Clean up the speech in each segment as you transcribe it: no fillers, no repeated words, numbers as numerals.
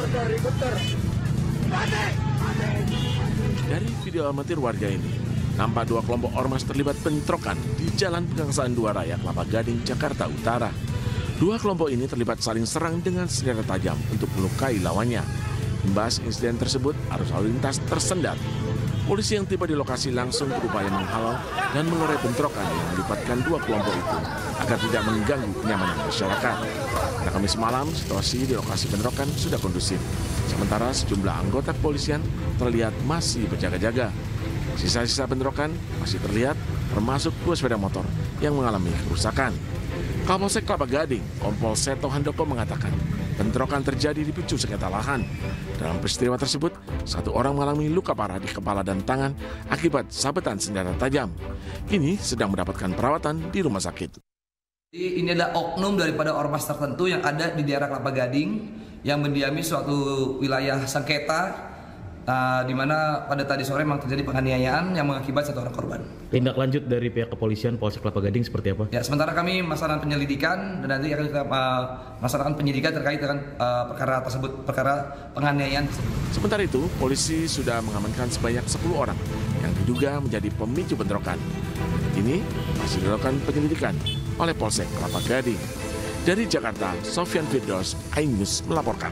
Dari video amatir warga ini, nampak dua kelompok ormas terlibat bentrokan di Jalan Pegangsaan 2 Raya, Kelapa Gading, Jakarta Utara. Dua kelompok ini terlibat saling serang dengan senjata tajam untuk melukai lawannya. Imbas insiden tersebut, arus lalu lintas tersendat. Polisi yang tiba di lokasi langsung berupaya menghalau dan mengurai bentrokan yang melibatkan dua kelompok itu agar tidak mengganggu kenyamanan masyarakat. Pada Kamis malam, situasi di lokasi bentrokan sudah kondusif. Sementara sejumlah anggota kepolisian terlihat masih berjaga-jaga. Sisa-sisa bentrokan masih terlihat, termasuk dua sepeda motor yang mengalami kerusakan. Kapolsek Kelapa Gading, Kompol Seto Handoko mengatakan, bentrokan terjadi dipicu sengketa lahan. Dalam peristiwa tersebut, satu orang mengalami luka parah di kepala dan tangan akibat sabetan senjata tajam. Kini sedang mendapatkan perawatan di rumah sakit. Ini adalah oknum daripada ormas tertentu yang ada di daerah Kelapa Gading yang mendiami suatu wilayah sengketa, di mana pada tadi sore memang terjadi penganiayaan yang mengakibat satu orang korban. Tindak lanjut dari pihak kepolisian Polsek Kelapa Gading seperti apa? Ya, sementara kami melaksanakan penyelidikan dan nanti akan kita melaksanakan penyidikan terkait dengan perkara tersebut, perkara penganiayaan tersebut. Sementara itu, polisi sudah mengamankan sebanyak 10 orang yang diduga menjadi pemicu bentrokan. Ini masih dilakukan penyelidikan oleh Polsek Kelapa Gading. Dari Jakarta, Sofyan Firdaus, iNews melaporkan.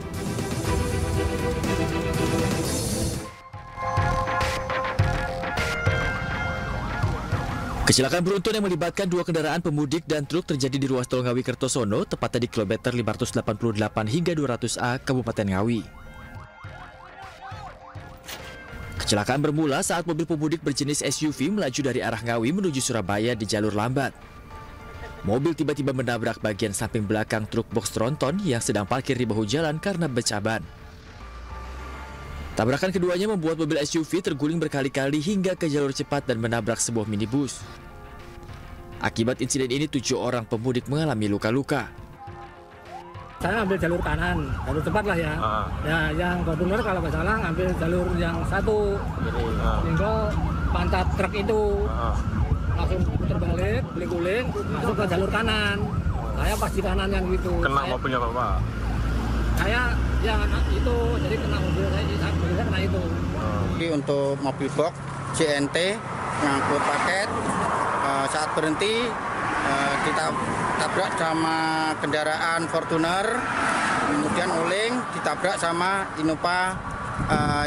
Kecelakaan beruntun yang melibatkan dua kendaraan pemudik dan truk terjadi di ruas tol Ngawi Kertosono, tepatnya di kilometer 588 hingga 200A, Kabupaten Ngawi. Kecelakaan bermula saat mobil pemudik berjenis SUV melaju dari arah Ngawi menuju Surabaya di jalur lambat. Mobil tiba-tiba menabrak bagian samping belakang truk box tronton yang sedang parkir di bahu jalan karena bercaban. Tabrakan keduanya membuat mobil SUV terguling berkali-kali hingga ke jalur cepat dan menabrak sebuah minibus. Akibat insiden ini 7 orang pemudik mengalami luka-luka. Saya ambil jalur kanan, jalur cepat lah ya. Ya, yang Fortuner kalau nggak salah ambil jalur yang satu. Sehingga pantat truk itu langsung putar balik, guling-guling, masuk ke jalur kanan. Saya pas di kanan yang gitu. Kena mobilnya Bapak? Saya yang itu, jadi kena mobil saya kena itu. Jadi untuk mobil box CNT ngangkut paket, saat berhenti kita tabrak sama kendaraan Fortuner, kemudian oleng ditabrak sama Innova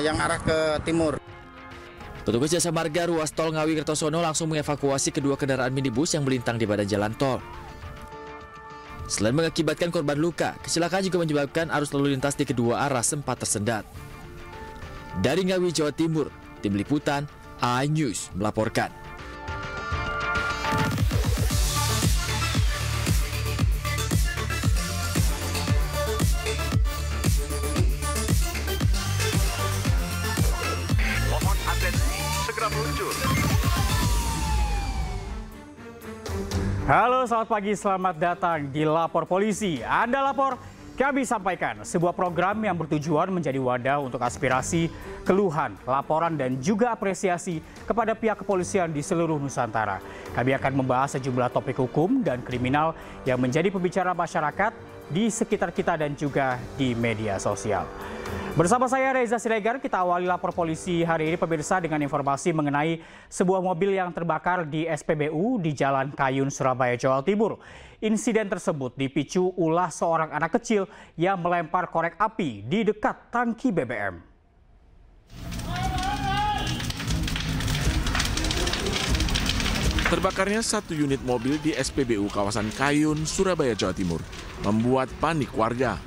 yang arah ke timur. Petugas Jasa Marga ruas tol Ngawi Kertosono langsung mengevakuasi kedua kendaraan minibus yang melintang di badan jalan tol. Selain mengakibatkan korban luka, kecelakaan juga menyebabkan arus lalu lintas di kedua arah sempat tersendat. Dari Ngawi, Jawa Timur, Tim Liputan iNews melaporkan. Mohon atensi, segera meluncur. Halo, selamat pagi, selamat datang di Lapor Polisi. Anda lapor, kami sampaikan sebuah program yang bertujuan menjadi wadah untuk aspirasi, keluhan, laporan, dan juga apresiasi kepada pihak kepolisian di seluruh Nusantara. Kami akan membahas sejumlah topik hukum dan kriminal yang menjadi pembicara masyarakat di sekitar kita dan juga di media sosial. Bersama saya Reza Siregar, kita awali Lapor Polisi hari ini pemirsa dengan informasi mengenai sebuah mobil yang terbakar di SPBU di Jalan Kayun, Surabaya, Jawa Timur. Insiden tersebut dipicu ulah seorang anak kecil yang melempar korek api di dekat tangki BBM. Terbakarnya satu unit mobil di SPBU kawasan Kayun, Surabaya, Jawa Timur membuat panik warga.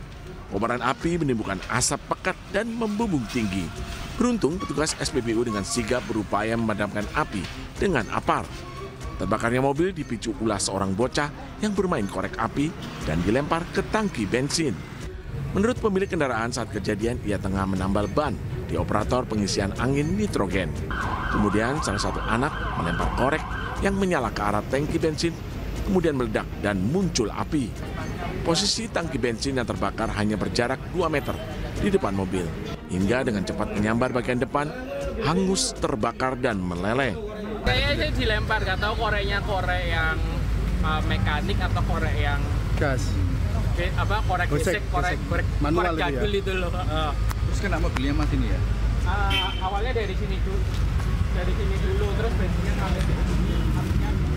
Kobaran api menimbulkan asap pekat dan membumbung tinggi. Beruntung petugas SPBU dengan sigap berupaya memadamkan api dengan apar. Terbakarnya mobil dipicu ulah seorang bocah yang bermain korek api dan dilempar ke tangki bensin. Menurut pemilik kendaraan saat kejadian ia tengah menambal ban di operator pengisian angin nitrogen. Kemudian salah satu anak melempar korek yang menyala ke arah tangki bensin, kemudian meledak dan muncul api. Posisi tangki bensin yang terbakar hanya berjarak 2 meter di depan mobil, hingga dengan cepat menyambar bagian depan, hangus, terbakar, dan meleleh. Kayaknya sih dilempar, gak tahu koreknya korek yang mekanik atau korek yang gas. korek gesek, korek manual jadul itu loh. Terus kenapa mobilnya mati nih ya? Awalnya dari sini dulu, terus bensinnya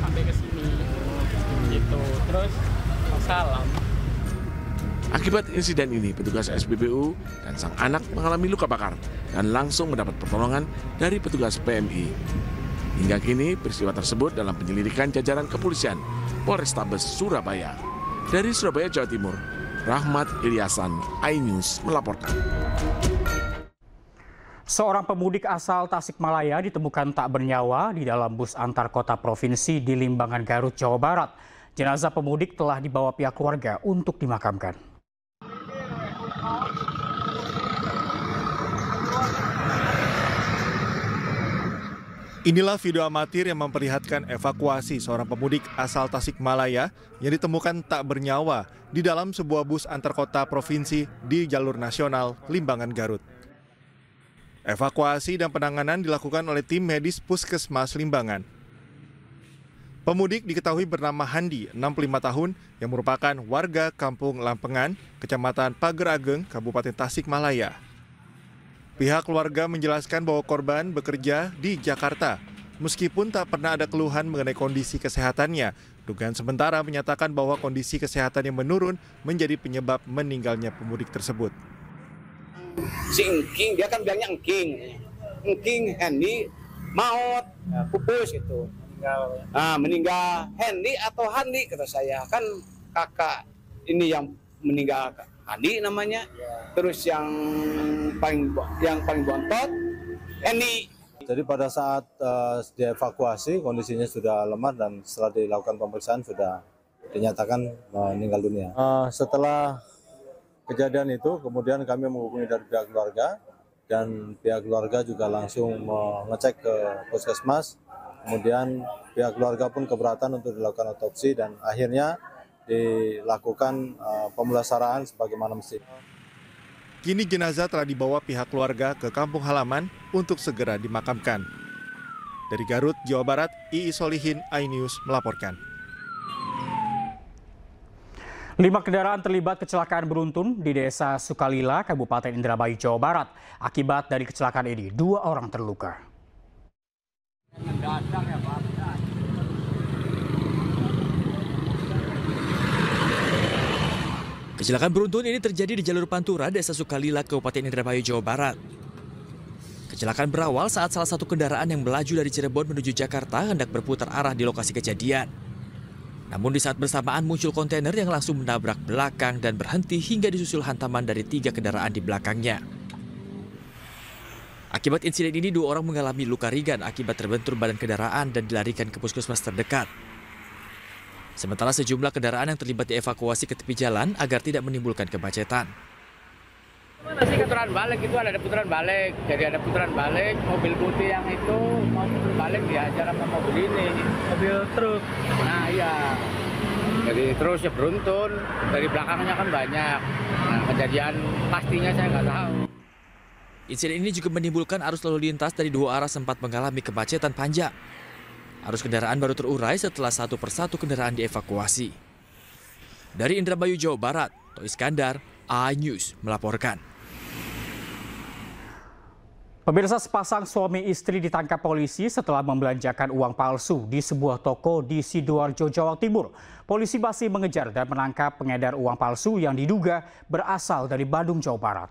sampai ke sini, gitu. Terus salam. Akibat insiden ini, petugas SPBU dan sang anak mengalami luka bakar dan langsung mendapat pertolongan dari petugas PMI. Hingga kini, peristiwa tersebut dalam penyelidikan jajaran kepolisian Polrestabes Surabaya. Dari Surabaya, Jawa Timur, Rahmat Ilyasan, iNews melaporkan. Seorang pemudik asal Tasikmalaya ditemukan tak bernyawa di dalam bus antar kota provinsi di Limbangan, Garut, Jawa Barat. Jenazah pemudik telah dibawa pihak keluarga untuk dimakamkan. Inilah video amatir yang memperlihatkan evakuasi seorang pemudik asal Tasikmalaya yang ditemukan tak bernyawa di dalam sebuah bus antar kota provinsi di jalur nasional Limbangan, Garut. Evakuasi dan penanganan dilakukan oleh tim medis Puskesmas Limbangan. Pemudik diketahui bernama Handi, 65 tahun, yang merupakan warga Kampung Lampengan, Kecamatan Pager Ageng, Kabupaten Tasikmalaya. Pihak keluarga menjelaskan bahwa korban bekerja di Jakarta. Meskipun tak pernah ada keluhan mengenai kondisi kesehatannya, dugaan sementara menyatakan bahwa kondisi kesehatan yang menurun menjadi penyebab meninggalnya pemudik tersebut. Si Engking, dia kan bilangnya Engking, Hendy, maut, pupus gitu. Meninggal Hendy atau Handi, kata saya. Kan kakak ini yang meninggal Handi namanya, terus yang paling bontot Hendy. Jadi pada saat dievakuasi kondisinya sudah lemah dan setelah dilakukan pemeriksaan sudah dinyatakan meninggal dunia. Setelah kejadian itu kemudian kami menghubungi dari pihak keluarga dan pihak keluarga juga langsung mengecek ke puskesmas. Kemudian pihak keluarga pun keberatan untuk dilakukan otopsi dan akhirnya dilakukan pemulasaraan sebagaimana mesti. Kini jenazah telah dibawa pihak keluarga ke kampung halaman untuk segera dimakamkan. Dari Garut, Jawa Barat, Ii Solihin, iNews melaporkan. 5 kendaraan terlibat kecelakaan beruntun di Desa Sukalila, Kabupaten Indramayu, Jawa Barat. Akibat dari kecelakaan ini, 2 orang terluka. Kecelakaan beruntun ini terjadi di jalur Pantura, Desa Sukalila, Kabupaten Indramayu, Jawa Barat. Kecelakaan berawal saat salah satu kendaraan yang melaju dari Cirebon menuju Jakarta hendak berputar arah di lokasi kejadian. Namun di saat bersamaan muncul kontainer yang langsung menabrak belakang dan berhenti hingga disusul hantaman dari 3 kendaraan di belakangnya. Akibat insiden ini 2 orang mengalami luka ringan akibat terbentur badan kendaraan dan dilarikan ke puskesmas terdekat. Sementara sejumlah kendaraan yang terlibat dievakuasi ke tepi jalan agar tidak menimbulkan kemacetan. Putaran balik itu ada putaran balik, jadi ada putaran balik, mobil putih yang itu mau putar balik dihajar sama mobil ini, mobil truk. Nah iya, jadi terus ya beruntun, dari belakangnya kan banyak. Nah kejadian pastinya saya nggak tahu. Insiden ini juga menimbulkan arus lalu lintas dari 2 arah sempat mengalami kemacetan panjang. Arus kendaraan baru terurai setelah satu persatu kendaraan dievakuasi. Dari Indramayu, Jawa Barat, Toh Iskandar, iNews melaporkan. Pemirsa, sepasang suami istri ditangkap polisi setelah membelanjakan uang palsu di sebuah toko di Sidoarjo, Jawa Timur. Polisi masih mengejar dan menangkap pengedar uang palsu yang diduga berasal dari Bandung, Jawa Barat.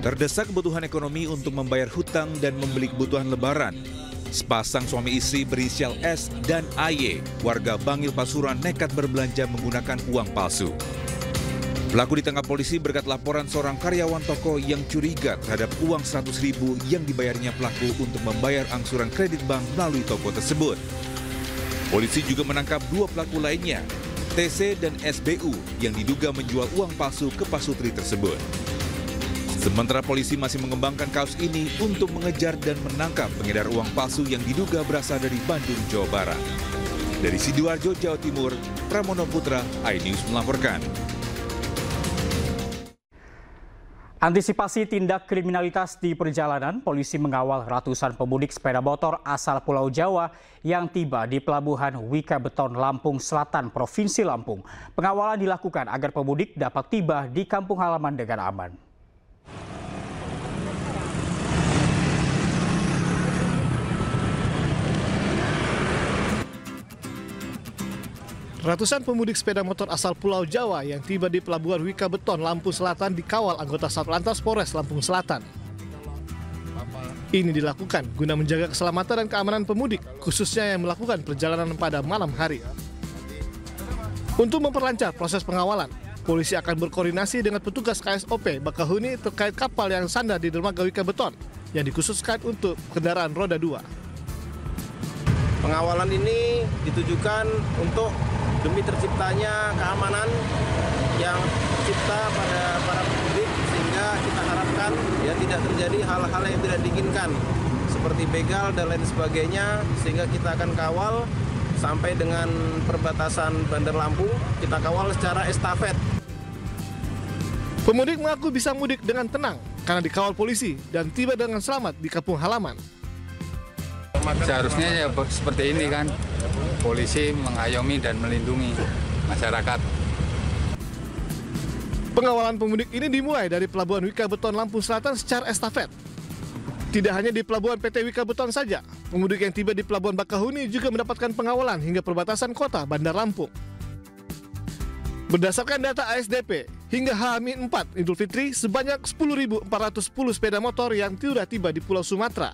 Terdesak kebutuhan ekonomi untuk membayar hutang dan membeli kebutuhan lebaran. Sepasang suami istri berinisial S dan AY, warga Bangil Pasuruan, nekat berbelanja menggunakan uang palsu. Pelaku ditangkap polisi berkat laporan seorang karyawan toko yang curiga terhadap uang 100.000 yang dibayarnya pelaku untuk membayar angsuran kredit bank melalui toko tersebut. Polisi juga menangkap 2 pelaku lainnya, TC dan SBU, yang diduga menjual uang palsu ke pasutri tersebut. Sementara polisi masih mengembangkan kasus ini untuk mengejar dan menangkap pengedar uang palsu yang diduga berasal dari Bandung, Jawa Barat. Dari Sidoarjo, Jawa Timur, Pramono Putra, iNews melaporkan. Antisipasi tindak kriminalitas di perjalanan, polisi mengawal ratusan pemudik sepeda motor asal Pulau Jawa yang tiba di Pelabuhan Wika Beton, Lampung Selatan, Provinsi Lampung. Pengawalan dilakukan agar pemudik dapat tiba di kampung halaman dengan aman. Ratusan pemudik sepeda motor asal Pulau Jawa yang tiba di Pelabuhan Wika Beton, Lampung Selatan dikawal anggota Satlantas Polres Lampung Selatan. Ini dilakukan guna menjaga keselamatan dan keamanan pemudik, khususnya yang melakukan perjalanan pada malam hari. Untuk memperlancar proses pengawalan, polisi akan berkoordinasi dengan petugas KSOP Bakahuni terkait kapal yang sandar di dermaga Wika Beton yang dikhususkan untuk kendaraan roda 2. Pengawalan ini ditujukan untuk demi terciptanya keamanan yang tercipta pada para pemudik, sehingga kita harapkan ya tidak terjadi hal-hal yang tidak diinginkan seperti begal dan lain sebagainya, sehingga kita akan kawal sampai dengan perbatasan Bandar Lampung, kita kawal secara estafet. Pemudik mengaku bisa mudik dengan tenang karena dikawal polisi dan tiba dengan selamat di kampung halaman. Seharusnya ya seperti ini kan, polisi mengayomi dan melindungi masyarakat. Pengawalan pemudik ini dimulai dari Pelabuhan Wika Beton, Lampung Selatan secara estafet. Tidak hanya di Pelabuhan PT Wika Beton saja, pemudik yang tiba di Pelabuhan Bakahuni juga mendapatkan pengawalan hingga perbatasan kota Bandar Lampung. Berdasarkan data ASDP, hingga H-4 Idul Fitri, sebanyak 10.410 sepeda motor yang sudah tiba di Pulau Sumatera.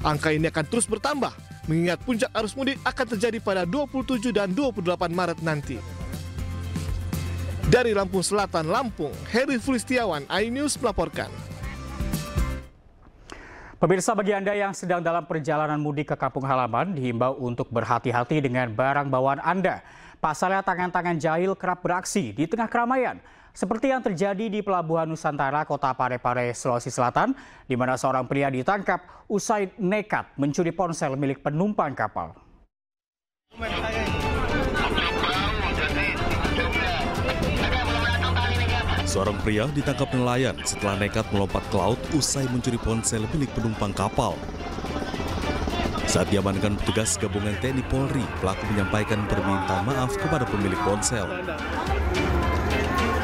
Angka ini akan terus bertambah, mengingat puncak arus mudik akan terjadi pada 27 dan 28 Maret nanti. Dari Lampung Selatan, Lampung, Heri Fulistiawan, iNews melaporkan. Pemirsa, bagi Anda yang sedang dalam perjalanan mudik ke kampung halaman, dihimbau untuk berhati-hati dengan barang bawaan Anda. Pasalnya tangan-tangan jahil kerap beraksi di tengah keramaian. Seperti yang terjadi di Pelabuhan Nusantara, Kota Parepare, Sulawesi Selatan, di mana seorang pria ditangkap usai nekat mencuri ponsel milik penumpang kapal. Seorang pria ditangkap nelayan setelah nekat melompat ke laut usai mencuri ponsel milik penumpang kapal. Saat diamankan petugas gabungan TNI Polri, pelaku menyampaikan permintaan maaf kepada pemilik ponsel.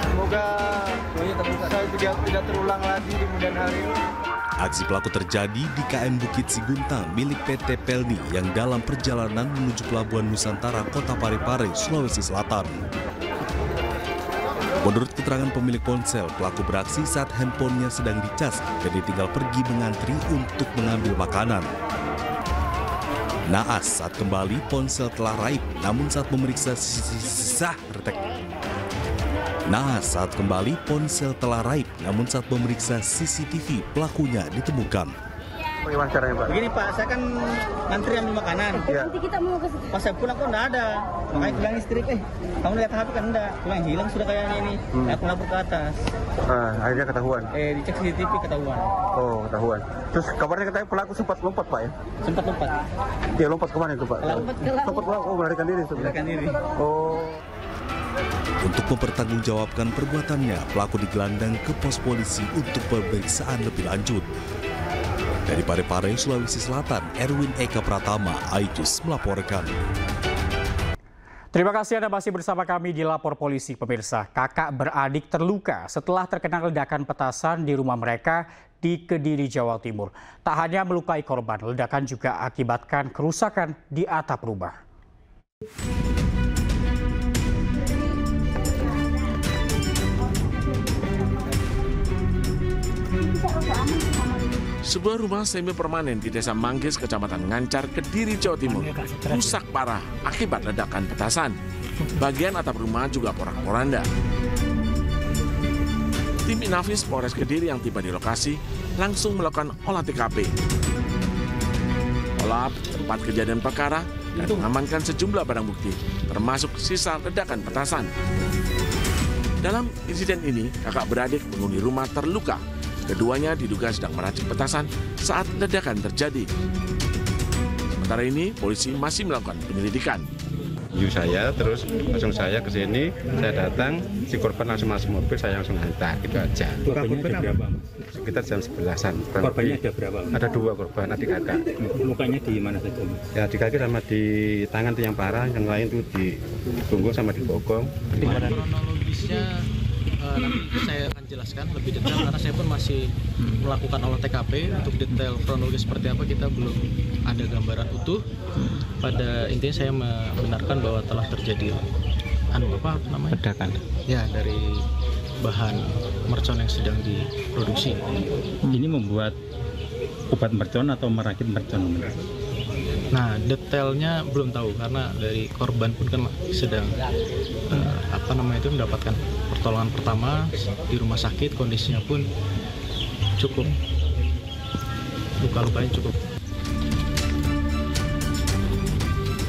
Semoga saya tidak terulang lagi di kemudian hari. Aksi pelaku terjadi di KM Bukit Siguntang milik PT Pelni yang dalam perjalanan menuju Pelabuhan Nusantara, Kota Parepare, Sulawesi Selatan. Menurut keterangan pemilik ponsel, pelaku beraksi saat handphonenya sedang dicas dan ditinggal pergi mengantri untuk mengambil makanan. Naas saat kembali ponsel telah raib, namun saat memeriksa CCTV pelakunya ditemukan. Bagaimana caranya, Pak? Begini, Pak, saya kan ngantri ambil makanan. Ya. Nanti kita mau ke situ. Pas saya pulang kok enggak ada. Makanya bilang istri, kamu lihat HP kan enggak. Pulang hilang sudah kayaknya ini. Aku lapor ke atas. Akhirnya ketahuan? Dicek CCTV ketahuan. Oh, ketahuan. Terus kabarnya katanya pelaku sempat lompat, Pak ya? Sempat lompat. Dia lompat kemana itu, Pak? Lompat ke laut. Sempat melarikan diri? Melarikan diri. Oh. Untuk mempertanggungjawabkan perbuatannya, pelaku digelandang ke pos polisi untuk pemeriksaan lebih lanjut. Dari Parepare, Sulawesi Selatan, Erwin Eka Pratama, iNews melaporkan. Terima kasih Anda masih bersama kami di Lapor Polisi, pemirsa. Kakak beradik terluka setelah terkena ledakan petasan di rumah mereka di Kediri, Jawa Timur. Tak hanya melukai korban, ledakan juga akibatkan kerusakan di atap rumah. Sebuah rumah semi permanen di Desa Manggis, Kecamatan Ngancar, Kediri, Jawa Timur, rusak parah akibat ledakan petasan. Bagian atap rumah juga porak-poranda. Tim Inafis Polres Kediri yang tiba di lokasi langsung melakukan olah TKP, olah tempat kejadian perkara, dan mengamankan sejumlah barang bukti, termasuk sisa ledakan petasan. Dalam insiden ini, kakak beradik penghuni rumah terluka. Keduanya diduga sedang meracik petasan saat ledakan terjadi. Sementara ini, polisi masih melakukan penyelidikan. saya, terus langsung saya ke sini, saya datang, si korban langsung masuk mobil, saya langsung hantar, gitu aja. Korbannya ada berapa? Sekitar jam 11-an. Korbannya ada berapa? Ada 2 korban, adik kakak. Lukanya di mana saja? Ya di kaki sama di tangan itu yang parah, yang lain tuh di punggung sama di bokong. Kronologisnya nanti saya akan jelaskan lebih detail karena saya pun masih melakukan olah TKP. Untuk detail kronologis seperti apa kita belum ada gambaran utuh. Pada intinya saya membenarkan bahwa telah terjadi ledakan. Ya, dari bahan mercon yang sedang diproduksi. Ini membuat obat mercon atau merakit mercon? Nah, detailnya belum tahu karena dari korban pun kan sedang mendapatkan pertolongan pertama di rumah sakit, kondisinya pun cukup luka-lukanya cukup.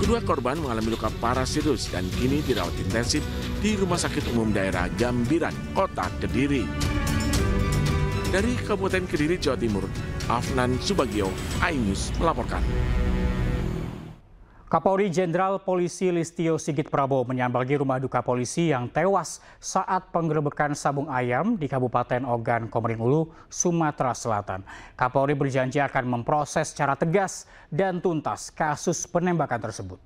Kedua korban mengalami luka parah serius dan kini dirawat intensif di Rumah Sakit Umum Daerah Gambiran, Kota Kediri. Dari Kabupaten Kediri, Jawa Timur, Afnan Subagio, iNews melaporkan. Kapolri Jenderal Polisi Listio Sigit Prabowo menyambangi rumah duka polisi yang tewas saat penggerebekan sabung ayam di Kabupaten Ogan Komering Ulu, Sumatera Selatan. Kapolri berjanji akan memproses secara tegas dan tuntas kasus penembakan tersebut.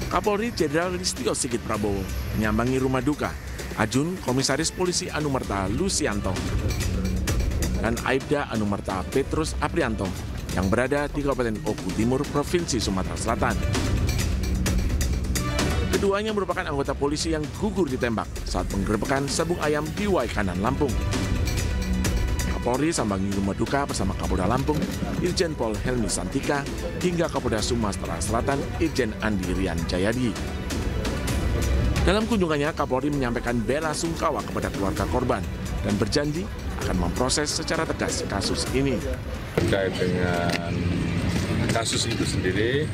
Kapolri Jenderal Listio Sigit Prabowo menyambangi rumah duka Ajun Komisaris Polisi Anumerta Lucianto dan Aibda Anumerta Petrus Aprianto yang berada di Kabupaten Oku Timur, Provinsi Sumatera Selatan. Keduanya merupakan anggota polisi yang gugur ditembak saat penggerebekan sabung ayam di Waikanan, Lampung. Kapolri sambangi rumah duka bersama Kapolda Lampung, Irjen Pol Helmi Santika, hingga Kapolda Sumatera Selatan, Irjen Andi Rian Jayadi. Dalam kunjungannya, Kapolri menyampaikan bela sungkawa kepada keluarga korban dan berjanji akan memproses secara tegas kasus ini. Terkait dengan kasus itu sendiri,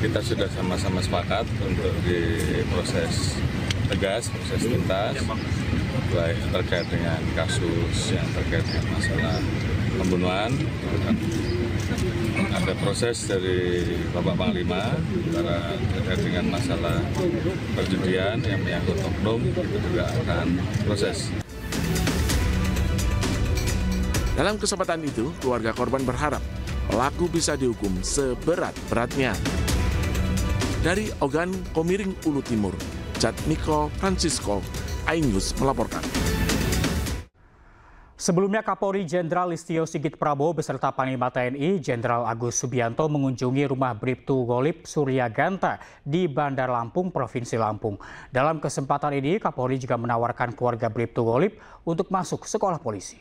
kita sudah sama-sama sepakat untuk diproses tegas, proses tuntas, baik terkait dengan kasus yang terkait dengan masalah pembunuhan. Ada proses dari Bapak Panglima terkait dengan masalah perjudian yang menyangkut oknum, itu juga akan proses. Dalam kesempatan itu, keluarga korban berharap pelaku bisa dihukum seberat-beratnya. Dari Ogan Komering Ulu Timur, Jatmiko Francisco, iNews melaporkan. Sebelumnya Kapolri Jenderal Listio Sigit Prabowo beserta Panglima TNI Jenderal Agus Subianto mengunjungi rumah Bribtu Golib Suryaganta di Bandar Lampung, Provinsi Lampung. Dalam kesempatan ini Kapolri juga menawarkan keluarga Bribtu Golib untuk masuk sekolah polisi.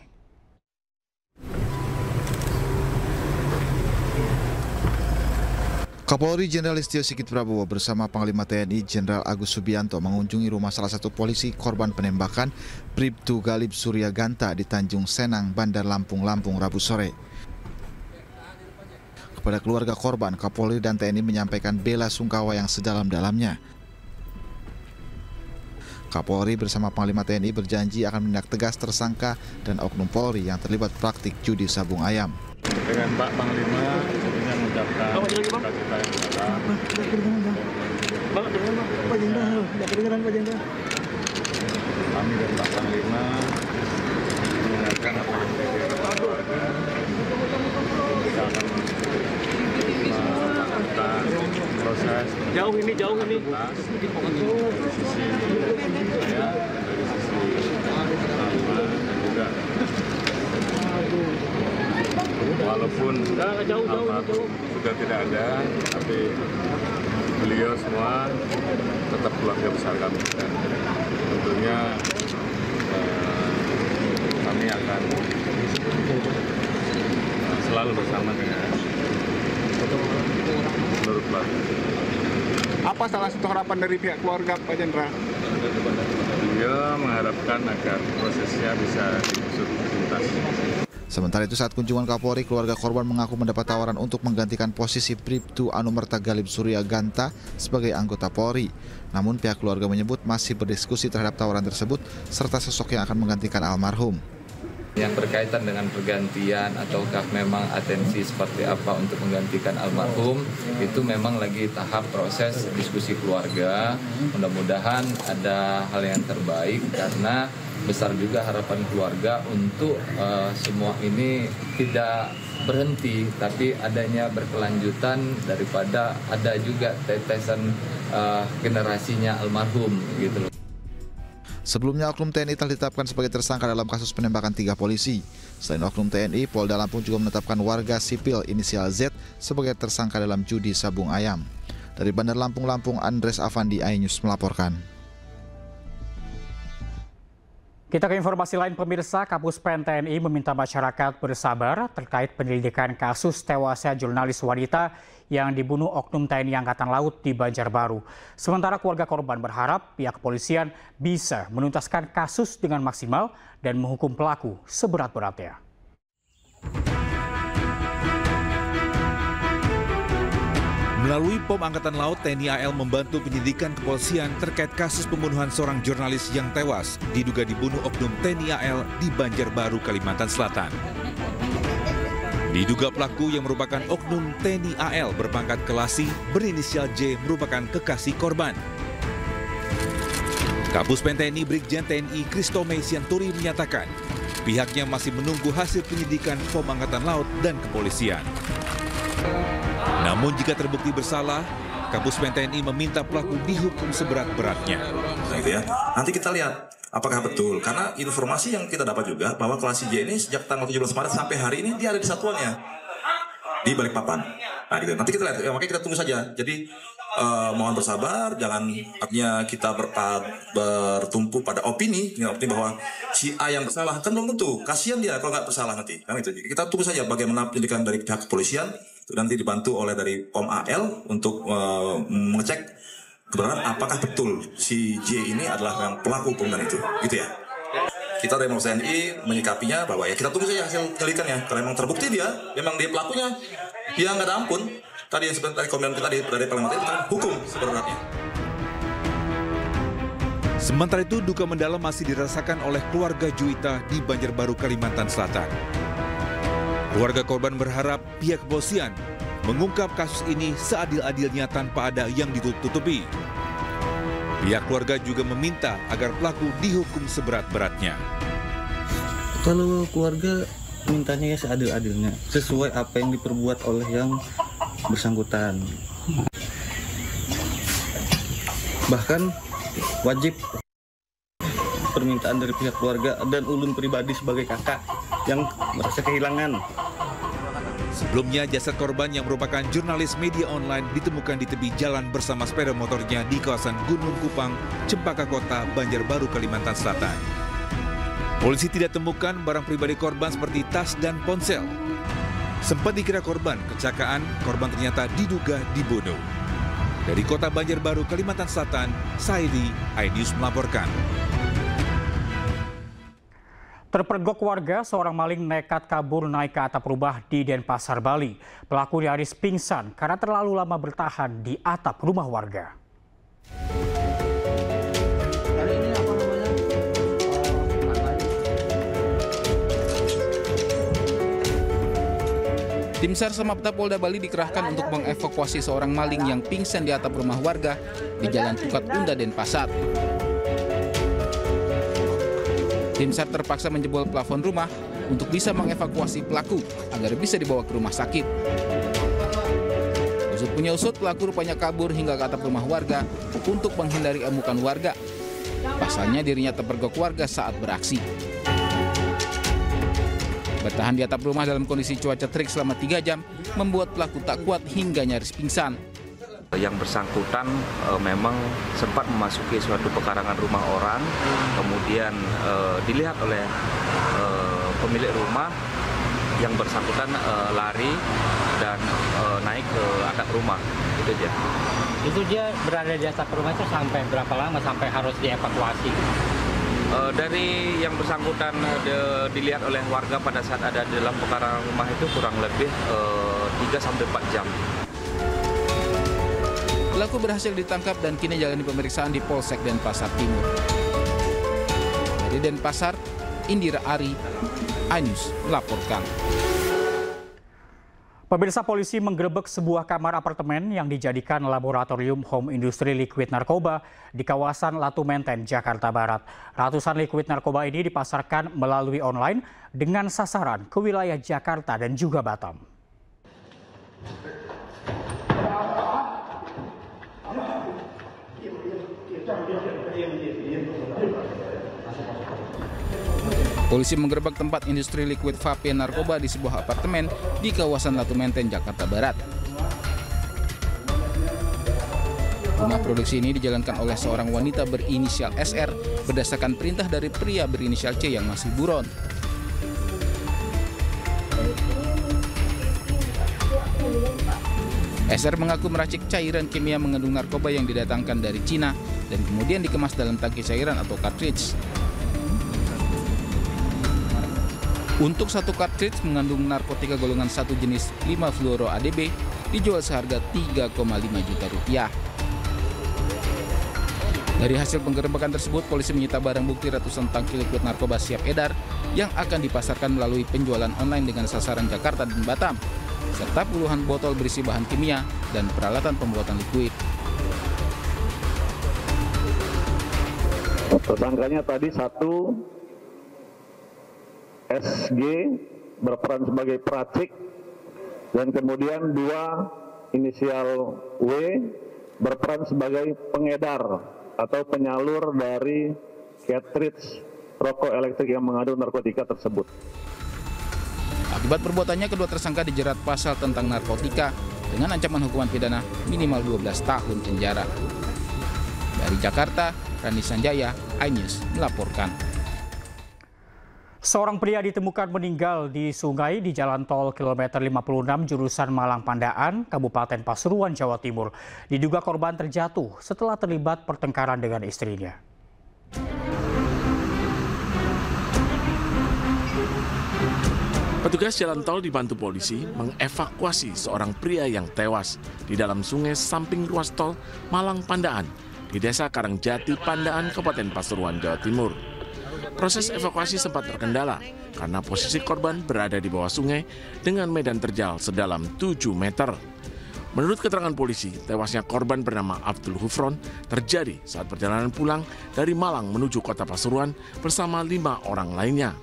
Kapolri Jenderal Listio Sigit Prabowo bersama Panglima TNI Jenderal Agus Subianto mengunjungi rumah salah satu polisi korban penembakan Bribtu Golib Suryaganta di Tanjung Senang, Bandar Lampung, Rabu sore. Kepada keluarga korban, Kapolri dan TNI menyampaikan bela sungkawa yang sedalam-dalamnya. Kapolri bersama Panglima TNI berjanji akan menindak tegas tersangka dan oknum Polri yang terlibat praktik judi sabung ayam. Dengan Pak Panglima, tentunya mengucapkan terima kasih. Kami dan Pak Panglima mendengarkan apa yang terjadi kepada keluarga. Kita akan melakukan proses jauh ini dari sisi saya, dari sisi Panglima dan juga walaupun sudah tidak ada, tapi beliau semua tetap keluarga besar kami dan tentunya kami akan selalu bersama dengan seluruh keluarga. Apa salah satu harapan dari pihak keluarga, Pak Jenderal? Beliau mengharapkan agar prosesnya bisa diusut tuntas. Sementara itu saat kunjungan Kapolri, keluarga korban mengaku mendapat tawaran untuk menggantikan posisi Bribtu Anumerta Galib Surya Ganta sebagai anggota Polri. Namun pihak keluarga menyebut masih berdiskusi terhadap tawaran tersebut serta sosok yang akan menggantikan almarhum. Yang berkaitan dengan pergantian ataukah memang atensi seperti apa untuk menggantikan almarhum, itu memang lagi tahap proses diskusi keluarga. Mudah-mudahan ada hal yang terbaik karena besar juga harapan keluarga untuk semua ini tidak berhenti, tapi adanya berkelanjutan daripada ada juga tetesan generasinya almarhum gitu loh. Sebelumnya oknum TNI telah ditetapkan sebagai tersangka dalam kasus penembakan 3 polisi. Selain oknum TNI, Polda Lampung juga menetapkan warga sipil inisial Z sebagai tersangka dalam judi sabung ayam. Dari Bandar Lampung, Andres Avandi, iNews melaporkan. Kita ke informasi lain, pemirsa. Kapus Pen TNI meminta masyarakat bersabar terkait penyelidikan kasus tewasnya jurnalis wanita yang dibunuh oknum TNI Angkatan Laut di Banjarbaru. Sementara keluarga korban berharap pihak kepolisian bisa menuntaskan kasus dengan maksimal dan menghukum pelaku seberat-beratnya. Melalui POM Angkatan Laut, TNI AL membantu penyidikan kepolisian terkait kasus pembunuhan seorang jurnalis yang tewas diduga dibunuh oknum TNI AL di Banjarbaru, Kalimantan Selatan. Diduga pelaku yang merupakan oknum TNI AL berpangkat Kelasi berinisial J merupakan kekasih korban. Kapus Pen TNI Brigjen TNI Kristome Sianturi menyatakan pihaknya masih menunggu hasil penyidikan POM Angkatan Laut dan kepolisian. Namun jika terbukti bersalah, Kapus Pen TNI meminta pelaku dihukum seberat-beratnya. Gitu ya. Nanti kita lihat apakah betul, karena informasi yang kita dapat juga bahwa Kelasi J ini sejak tanggal 17 Maret sampai hari ini dia ada di satuannya di Balikpapan. Nah, gitu. Nanti kita lihat, ya, makanya kita tunggu saja. Jadi mohon bersabar, jangan artinya kita bertumpu pada opini bahwa si A yang bersalah, kan belum tentu. Kasihan dia kalau nggak bersalah nanti. Kan itu. Kita tunggu saja bagaimana penyelidikan dari pihak kepolisian. Nanti dibantu oleh dari POM AL untuk mengecek kebenaran apakah betul si J ini adalah yang pelaku pembunuhan itu, gitu ya. Kita dari Mabes TNI menyikapinya bahwa ya kita tunggu saja hasil penyelidikannya. Kalau memang terbukti memang dia pelakunya, dia nggak ada ampun. Tadi yang sebentar komentar kita dari Panglima TNI tentang hukum sebenarnya. Sementara itu, duka mendalam masih dirasakan oleh keluarga Juwita di Banjarbaru, Kalimantan Selatan. Keluarga korban berharap pihak kepolisian mengungkap kasus ini seadil-adilnya tanpa ada yang ditutup-tutupi. Pihak keluarga juga meminta agar pelaku dihukum seberat-beratnya. Kalau keluarga mintanya ya seadil-adilnya, sesuai apa yang diperbuat oleh yang bersangkutan. Bahkan wajib permintaan dari pihak keluarga dan ulun pribadi sebagai kakak yang merasa kehilangan. Sebelumnya, jasad korban yang merupakan jurnalis media online ditemukan di tepi jalan bersama sepeda motornya di kawasan Gunung Kupang, Cempaka Kota, Banjarbaru, Kalimantan Selatan. Polisi tidak temukan barang pribadi korban seperti tas dan ponsel. Sempat dikira korban kecelakaan, korban ternyata diduga dibunuh. Dari kota Banjarbaru, Kalimantan Selatan, Saidi, iNews melaporkan. Terpergok warga, seorang maling nekat kabur naik ke atap rumah di Denpasar, Bali. Pelaku nyaris pingsan karena terlalu lama bertahan di atap rumah warga. Tim SAR Samapta Polda Bali dikerahkan untuk mengevakuasi seorang maling yang pingsan di atap rumah warga di Jalan Tukat Unda, Denpasar. Tim SAR terpaksa menjebol plafon rumah untuk bisa mengevakuasi pelaku agar bisa dibawa ke rumah sakit. Usut punya usut, pelaku rupanya kabur hingga ke atap rumah warga untuk menghindari amukan warga. Pasalnya dirinya terpergok warga saat beraksi. Bertahan di atap rumah dalam kondisi cuaca terik selama 3 jam membuat pelaku tak kuat hingga nyaris pingsan. Yang bersangkutan memang sempat memasuki suatu pekarangan rumah orang, kemudian dilihat oleh pemilik rumah yang bersangkutan lari dan naik ke atap rumah. Itu dia. Itu dia berada di atap rumah itu sampai berapa lama sampai harus dievakuasi? Dari yang bersangkutan dilihat oleh warga pada saat ada di dalam pekarangan rumah itu kurang lebih 3-4 jam. Pelaku berhasil ditangkap dan kini jalani pemeriksaan di Polsek Denpasar Timur. Dari Denpasar, Indira Ari, iNews melaporkan. Pemirsa, polisi menggerebek sebuah kamar apartemen yang dijadikan laboratorium home industri liquid narkoba di kawasan Latu Menteng, Jakarta Barat. Ratusan liquid narkoba ini dipasarkan melalui online dengan sasaran ke wilayah Jakarta dan juga Batam. Polisi menggerebek tempat industri liquid vape narkoba di sebuah apartemen di kawasan Latu Menteng, Jakarta Barat. Rumah produksi ini dijalankan oleh seorang wanita berinisial SR berdasarkan perintah dari pria berinisial C yang masih buron. SR mengaku meracik cairan kimia mengandung narkoba yang didatangkan dari Cina dan kemudian dikemas dalam tangki cairan atau cartridge. Untuk satu cartridge mengandung narkotika golongan 1 jenis 5-fluoro-ADB dijual seharga Rp3,5 juta. Dari hasil penggerebekan tersebut, polisi menyita barang bukti ratusan tangki liquid narkoba siap edar yang akan dipasarkan melalui penjualan online dengan sasaran Jakarta dan Batam, serta puluhan botol berisi bahan kimia dan peralatan pembuatan liquid. Tersangkanya tadi 1 SG berperan sebagai peracik dan kemudian 2 inisial W berperan sebagai pengedar atau penyalur dari cartridge rokok elektrik yang mengandung narkotika tersebut. Akibat perbuatannya, kedua tersangka dijerat pasal tentang narkotika dengan ancaman hukuman pidana minimal 12 tahun penjara. Dari Jakarta, Rani Sanjaya, iNews melaporkan. Seorang pria ditemukan meninggal di sungai di Jalan Tol kilometer 56 jurusan Malang Pandaan, Kabupaten Pasuruan, Jawa Timur. Diduga korban terjatuh setelah terlibat pertengkaran dengan istrinya. Petugas jalan tol dibantu polisi mengevakuasi seorang pria yang tewas di dalam sungai samping ruas tol Malang Pandaan di Desa Karangjati, Pandaan, Kabupaten Pasuruan, Jawa Timur. Proses evakuasi sempat terkendala karena posisi korban berada di bawah sungai dengan medan terjal sedalam 7 meter. Menurut keterangan polisi, tewasnya korban bernama Abdul Hufron terjadi saat perjalanan pulang dari Malang menuju kota Pasuruan bersama 5 orang lainnya.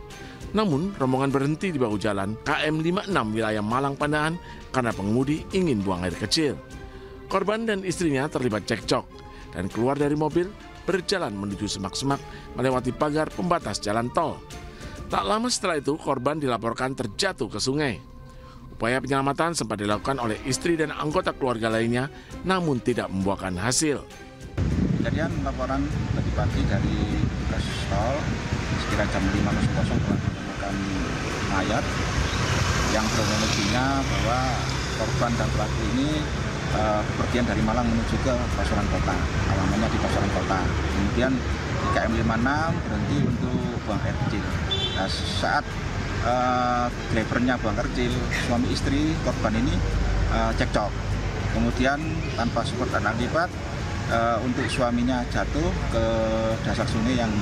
Namun, rombongan berhenti di bahu jalan KM 56 wilayah Malang Pandaan karena pengemudi ingin buang air kecil. Korban dan istrinya terlibat cekcok dan keluar dari mobil berjalan menuju semak-semak melewati pagar pembatas jalan tol. Tak lama setelah itu, korban dilaporkan terjatuh ke sungai. Upaya penyelamatan sempat dilakukan oleh istri dan anggota keluarga lainnya, namun tidak membuahkan hasil. Kejadian laporan tadi pagi dari tugas tol sekira jam 5.00 telah menemukan mayat yang kronologinya bahwa korban dan pelaku ini pergian dari Malang menuju ke Pasuruan Kota, alamannya di Pasuruan Kota. Kemudian di KM 56 berhenti untuk buang air kecil. Nah, saat drivernya buang air kecil, suami istri korban ini cekcok. Kemudian tanpa support dan akibat untuk suaminya jatuh ke dasar sungai yang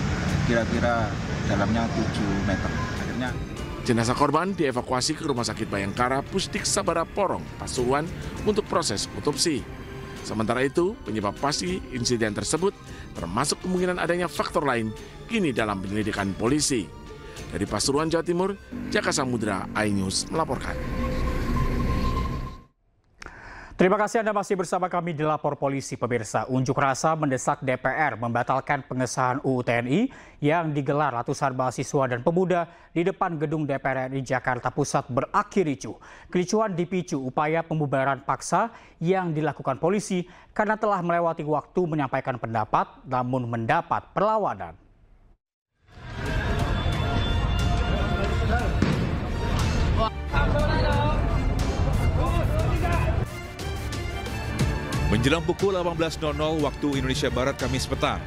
kira-kira dalamnya 7 meter. Akhirnya jenazah korban dievakuasi ke Rumah Sakit Bayangkara Pusdik Sabara Porong, Pasuruan untuk proses otopsi. Sementara itu, penyebab pasti insiden tersebut termasuk kemungkinan adanya faktor lain kini dalam penyelidikan polisi. Dari Pasuruan, Jawa Timur, Jaka Samudra, iNews melaporkan. Terima kasih Anda masih bersama kami di Lapor Polisi. Pemirsa, unjuk rasa mendesak DPR membatalkan pengesahan UU TNI yang digelar ratusan mahasiswa dan pemuda di depan gedung DPR RI Jakarta Pusat berakhir ricuh. Kericuhan dipicu upaya pembubaran paksa yang dilakukan polisi karena telah melewati waktu menyampaikan pendapat namun mendapat perlawanan. Menjelang pukul 18.00 waktu Indonesia Barat Kamis petang,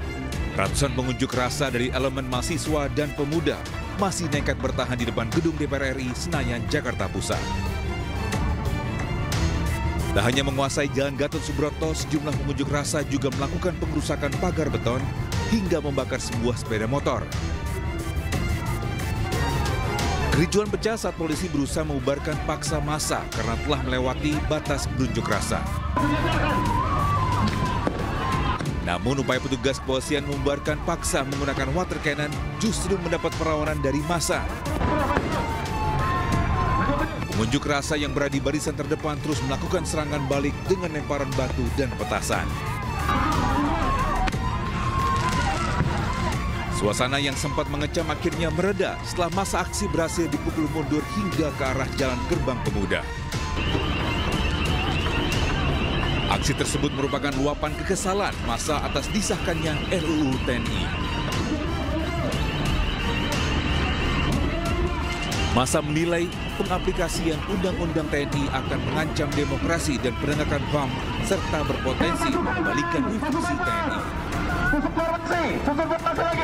Ratusan pengunjuk rasa dari elemen mahasiswa dan pemuda masih nekat bertahan di depan gedung DPR RI Senayan, Jakarta Pusat. Tak hanya menguasai Jalan Gatot Subroto, sejumlah pengunjuk rasa juga melakukan pengerusakan pagar beton hingga membakar sebuah sepeda motor. Kericuan pecah saat polisi berusaha membubarkan paksa massa karena telah melewati batas berunjuk rasa. Namun upaya petugas kepolisian membubarkan paksa menggunakan water cannon justru mendapat perlawanan dari massa. Pengunjuk rasa yang berada di barisan terdepan terus melakukan serangan balik dengan lemparan batu dan petasan. Suasana yang sempat mengecam akhirnya mereda setelah massa aksi berhasil dipukul mundur hingga ke arah Jalan Gerbang Pemuda. Aksi tersebut merupakan luapan kekesalan massa atas disahkannya RUU TNI. Massa menilai pengaplikasian Undang-Undang TNI akan mengancam demokrasi dan penegakan HAM serta berpotensi mengembalikan fungsi TNI.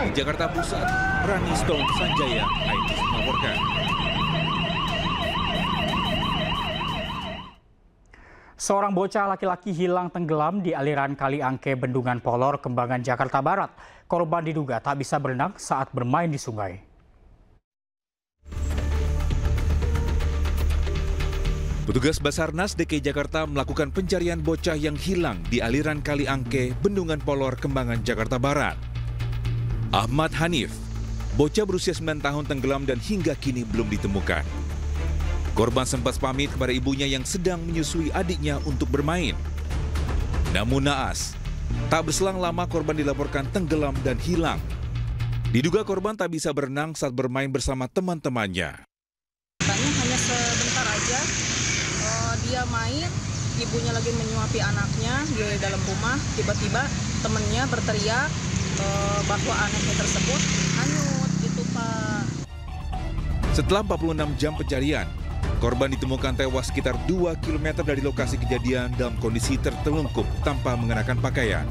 Di Jakarta Pusat, Rani Stone Sanjaya, iNews melaporkan. Seorang bocah laki-laki hilang tenggelam di aliran Kali Angke, Bendungan Polor, Kembangan, Jakarta Barat. Korban diduga tak bisa berenang saat bermain di sungai. Petugas Basarnas DKI Jakarta melakukan pencarian bocah yang hilang di aliran Kali Angke, Bendungan Polor, Kembangan, Jakarta Barat. Ahmad Hanif, bocah berusia 9 tahun tenggelam dan hingga kini belum ditemukan. Korban sempat pamit kepada ibunya yang sedang menyusui adiknya untuk bermain. Namun naas, tak berselang lama korban dilaporkan tenggelam dan hilang. Diduga korban tak bisa berenang saat bermain bersama teman-temannya. Hanya sebentar aja, dia main, ibunya lagi menyuapi anaknya di dalam rumah, tiba-tiba temannya berteriak bahwa anaknya tersebut hanyut, gitu Pak. Setelah 46 jam pencarian, korban ditemukan tewas sekitar 2 km dari lokasi kejadian dalam kondisi tertelungkup tanpa mengenakan pakaian.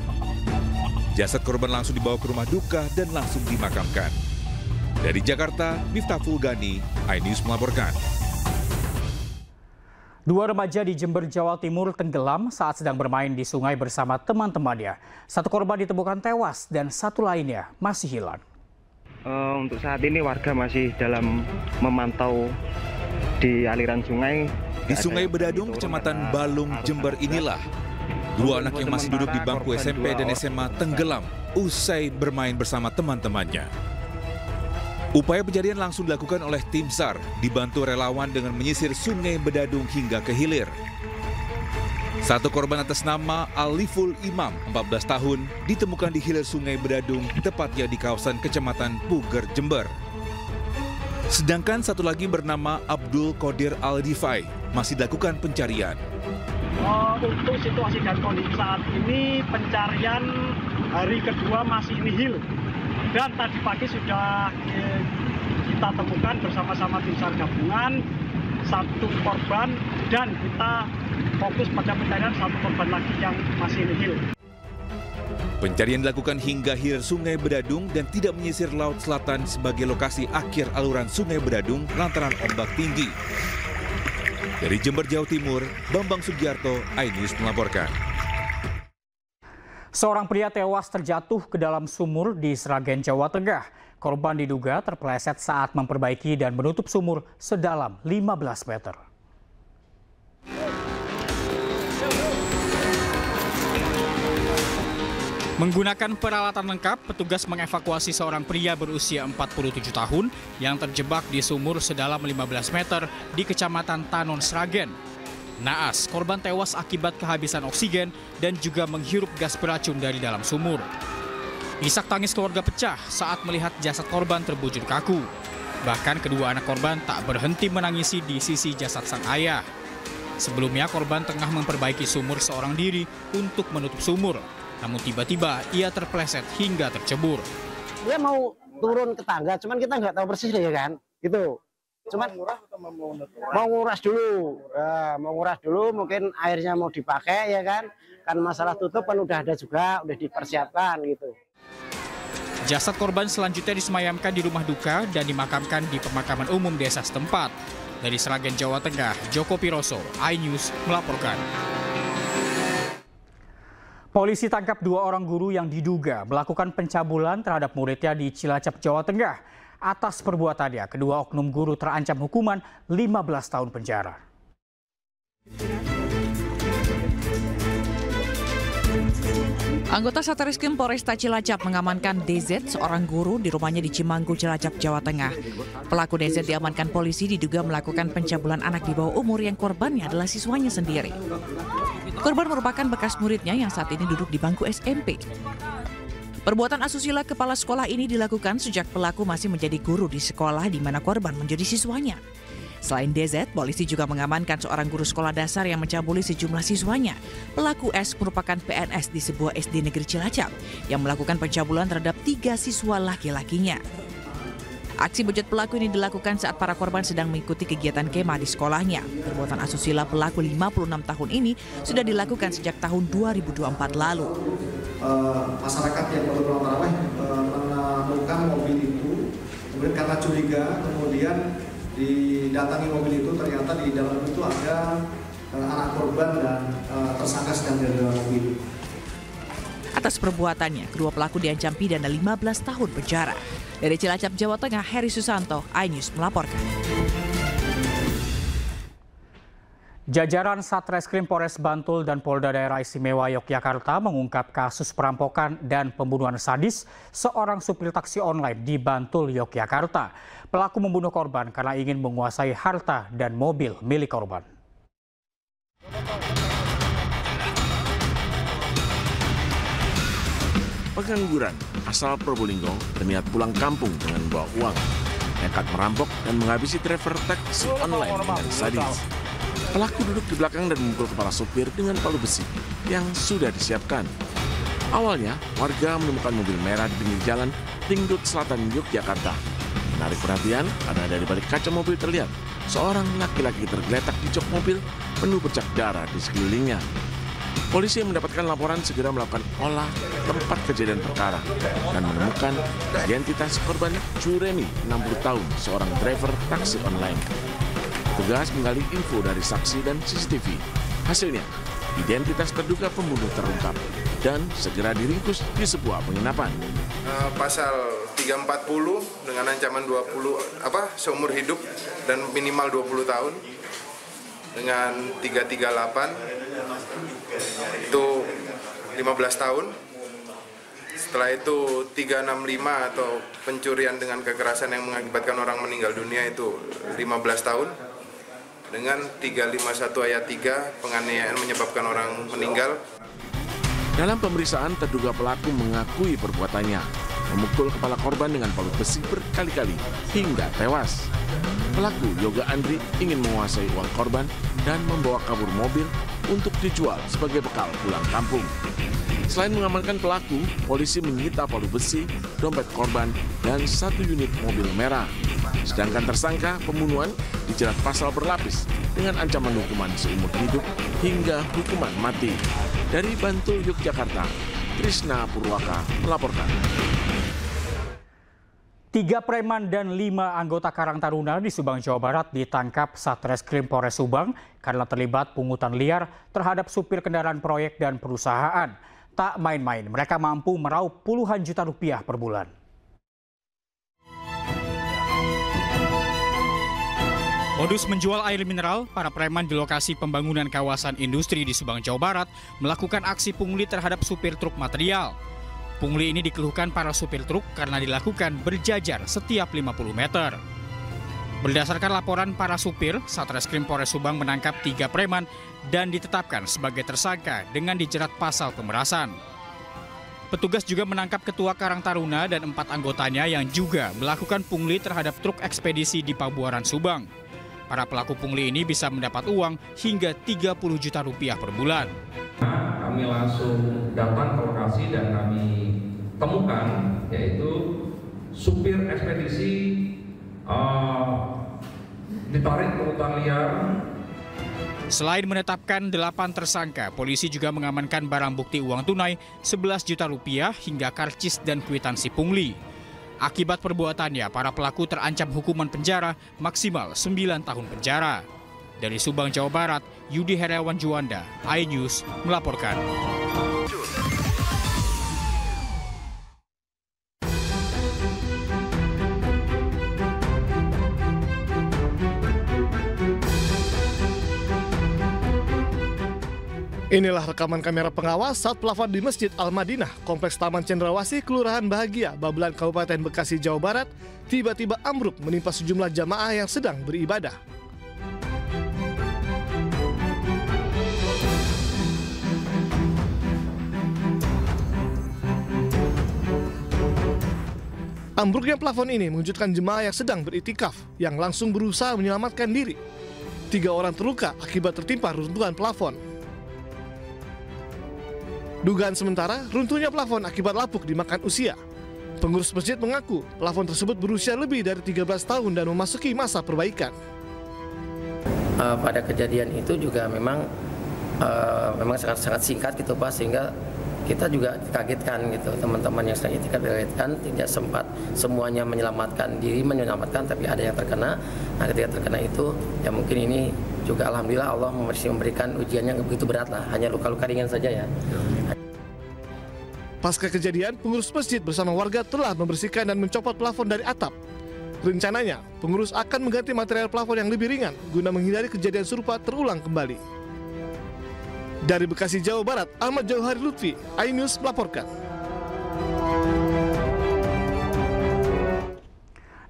Jasad korban langsung dibawa ke rumah duka dan langsung dimakamkan. Dari Jakarta, Miftah Fulgani, iNews melaporkan. Dua remaja di Jember, Jawa Timur tenggelam saat sedang bermain di sungai bersama teman-temannya. Satu korban ditemukan tewas dan satu lainnya masih hilang. Untuk saat ini warga masih dalam memantau di aliran sungai. Di Sungai Bedadung, Kecamatan Balung, Jember inilah dua anak yang masih duduk di bangku SMP dan SMA tenggelam usai bermain bersama teman-temannya. Upaya pencarian langsung dilakukan oleh tim SAR, dibantu relawan dengan menyisir Sungai Bedadung hingga ke hilir. Satu korban atas nama Aliful Imam, 14 tahun, ditemukan di hilir Sungai Bedadung, tepatnya di kawasan Kecamatan Puger, Jember. Sedangkan satu lagi bernama Abdul Qadir Al-Difai, masih dilakukan pencarian. Untuk situasi dan kondisi saat ini, pencarian hari kedua masih nihil. Dan tadi pagi sudah kita temukan bersama-sama tim SAR gabungan satu korban dan kita fokus pada pencarian satu korban lagi yang masih nihil. Pencarian dilakukan hingga hilir Sungai Bedadung dan tidak menyisir Laut Selatan sebagai lokasi akhir aluran Sungai Bedadung lantaran ombak tinggi. Dari Jember, Jawa Timur, Bambang Sugiarto, iNews melaporkan. Seorang pria tewas terjatuh ke dalam sumur di Sragen, Jawa Tengah. Korban diduga terpeleset saat memperbaiki dan menutup sumur sedalam 15 meter. Menggunakan peralatan lengkap, petugas mengevakuasi seorang pria berusia 47 tahun yang terjebak di sumur sedalam 15 meter di Kecamatan Tanon, Sragen. Naas, korban tewas akibat kehabisan oksigen dan juga menghirup gas beracun dari dalam sumur. Isak tangis keluarga pecah saat melihat jasad korban terbujur kaku. Bahkan kedua anak korban tak berhenti menangisi di sisi jasad sang ayah. Sebelumnya korban tengah memperbaiki sumur seorang diri untuk menutup sumur. Namun tiba-tiba ia terpeleset hingga tercebur. Dia mau turun ke tangga, cuman kita nggak tahu persis ya kan, gitu. Cuman mau nguras dulu, mungkin airnya mau dipakai ya kan masalah tutup kan udah ada juga, udah dipersiapkan gitu. Jasad korban selanjutnya disemayamkan di rumah duka dan dimakamkan di pemakaman umum desa setempat. Dari Sragen, Jawa Tengah, Joko Piroso, iNews melaporkan. Polisi tangkap 2 orang guru yang diduga melakukan pencabulan terhadap muridnya di Cilacap, Jawa Tengah. Atas perbuatannya, kedua oknum guru terancam hukuman 15 tahun penjara. Anggota Satreskrim Polresta Cilacap mengamankan DZ, seorang guru di rumahnya di Cimanggu, Cilacap, Jawa Tengah. Pelaku DZ diamankan polisi diduga melakukan pencabulan anak di bawah umur yang korbannya adalah siswanya sendiri. Korban merupakan bekas muridnya yang saat ini duduk di bangku SMP. Perbuatan asusila kepala sekolah ini dilakukan sejak pelaku masih menjadi guru di sekolah di mana korban menjadi siswanya. Selain DZ, polisi juga mengamankan seorang guru sekolah dasar yang mencabuli sejumlah siswanya. Pelaku S merupakan PNS di sebuah SD negeri Cilacap yang melakukan pencabulan terhadap 3 siswa laki-lakinya. Aksi bejat pelaku ini dilakukan saat para korban sedang mengikuti kegiatan kemah di sekolahnya. Perbuatan asusila pelaku 56 tahun ini sudah dilakukan sejak tahun 2024 lalu. Masyarakat yang baru pulang tarawih menemukan mobil itu, kemudian karena curiga, kemudian didatangi mobil itu, ternyata di dalam itu ada anak korban dan tersangka sedang di dalam mobil. Atas perbuatannya, kedua pelaku diancam pidana 15 tahun penjara. Dari Cilacap, Jawa Tengah, Heri Susanto, iNews melaporkan. Jajaran Satreskrim Polres Bantul dan Polda Daerah Istimewa Yogyakarta mengungkap kasus perampokan dan pembunuhan sadis seorang supir taksi online di Bantul, Yogyakarta. Pelaku membunuh korban karena ingin menguasai harta dan mobil milik korban. Pengangguran asal Probolinggo berniat pulang kampung dengan membawa uang, nekat merampok dan menghabisi driver taksi online dengan sadis. Pelaku duduk di belakang dan memukul kepala supir dengan palu besi yang sudah disiapkan. Awalnya, warga menemukan mobil merah di pinggir jalan Ringdut Selatan, Yogyakarta. Menarik perhatian, karena dari balik kaca mobil terlihat seorang laki-laki tergeletak di jok mobil penuh bercak darah di sekelilingnya. Polisi yang mendapatkan laporan segera melakukan olah tempat kejadian perkara dan menemukan identitas korban Juremi, 60 tahun, seorang driver taksi online. Petugas menggali info dari saksi dan CCTV. Hasilnya, identitas terduga pembunuh terungkap dan segera diringkus di sebuah penginapan. Pasal 340 dengan ancaman seumur hidup dan minimal 20 tahun. Dengan 338 itu 15 tahun. Setelah itu 365 atau pencurian dengan kekerasan yang mengakibatkan orang meninggal dunia itu 15 tahun. Dengan 351 ayat 3 penganiayaan menyebabkan orang meninggal. Dalam pemeriksaan, terduga pelaku mengakui perbuatannya, memukul kepala korban dengan palu besi berkali-kali hingga tewas. Pelaku Yoga Andri ingin menguasai uang korban dan membawa kabur mobil untuk dijual sebagai bekal pulang kampung. Selain mengamankan pelaku, polisi menyita palu besi, dompet korban, dan 1 unit mobil merah. Sedangkan tersangka pembunuhan dijerat pasal berlapis dengan ancaman hukuman seumur hidup hingga hukuman mati. Dari Bantul, Yogyakarta, Trisna Purwaka melaporkan. 3 preman dan 5 anggota Karang Taruna di Subang, Jawa Barat ditangkap Satreskrim Polres Subang karena terlibat pungutan liar terhadap supir kendaraan proyek dan perusahaan. Tak main-main, mereka mampu meraup puluhan juta rupiah per bulan. Modus menjual air mineral, para preman di lokasi pembangunan kawasan industri di Subang, Jawa Barat melakukan aksi pungli terhadap supir truk material. Pungli ini dikeluhkan para supir truk karena dilakukan berjajar setiap 50 meter. Berdasarkan laporan para supir, Satreskrim Polres Subang menangkap 3 preman dan ditetapkan sebagai tersangka dengan dijerat pasal pemerasan. Petugas juga menangkap Ketua Karang Taruna dan 4 anggotanya yang juga melakukan pungli terhadap truk ekspedisi di Pabuaran, Subang. Para pelaku pungli ini bisa mendapat uang hingga 30 juta rupiah per bulan. Kami langsung datang ke lokasi dan kami temukan yaitu supir ekspedisi ditarik ke hutan liar Selain menetapkan 8 tersangka, polisi juga mengamankan barang bukti uang tunai 11 juta rupiah hingga karcis dan kwitansi pungli. Akibat perbuatannya, para pelaku terancam hukuman penjara maksimal 9 tahun penjara. Dari Subang, Jawa Barat, Yudi Heriawan Juanda, iNews melaporkan. Inilah rekaman kamera pengawas saat pelafon di Masjid Al-Madinah, Kompleks Taman Cendrawasih, Kelurahan Bahagia, Babelan, Kabupaten Bekasi, Jawa Barat, tiba-tiba ambruk menimpa sejumlah jamaah yang sedang beribadah. Ambruknya plafon ini mengejutkan jemaah yang sedang beritikaf, yang langsung berusaha menyelamatkan diri. 3 orang terluka akibat tertimpa runtuhan plafon. Dugaan sementara, runtuhnya plafon akibat lapuk dimakan usia. Pengurus masjid mengaku plafon tersebut berusia lebih dari 13 tahun dan memasuki masa perbaikan. Pada kejadian itu juga memang sangat singkat gitu Pak, sehingga kita juga dikagetkan gitu. Teman-teman yang sedang itikaf dikagetkan, tidak sempat semuanya menyelamatkan diri, tapi ada yang terkena. Nah, ketika terkena itu, ya mungkin ini juga alhamdulillah Allah masih memberikan ujian yang begitu berat lah, hanya luka-luka ringan saja ya. Pasca kejadian, pengurus masjid bersama warga telah membersihkan dan mencopot plafon dari atap. Rencananya, pengurus akan mengganti material plafon yang lebih ringan guna menghindari kejadian serupa terulang kembali. Dari Bekasi, Jawa Barat, Ahmad Jauhari Lutfi, iNews melaporkan.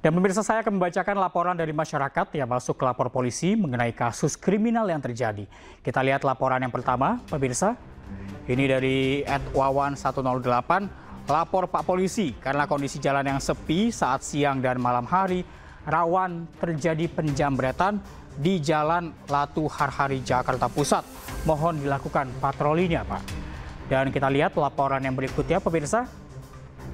Dan pemirsa, saya akan membacakan laporan dari masyarakat yang masuk ke lapor polisi mengenai kasus kriminal yang terjadi. Kita lihat laporan yang pertama, pemirsa. Ini dari @wawan108, lapor Pak Polisi karena kondisi jalan yang sepi saat siang dan malam hari rawan terjadi penjambretan di Jalan Latu Harhari, Jakarta Pusat. Mohon dilakukan patrolinya, Pak. Dan kita lihat laporan yang berikutnya, pemirsa.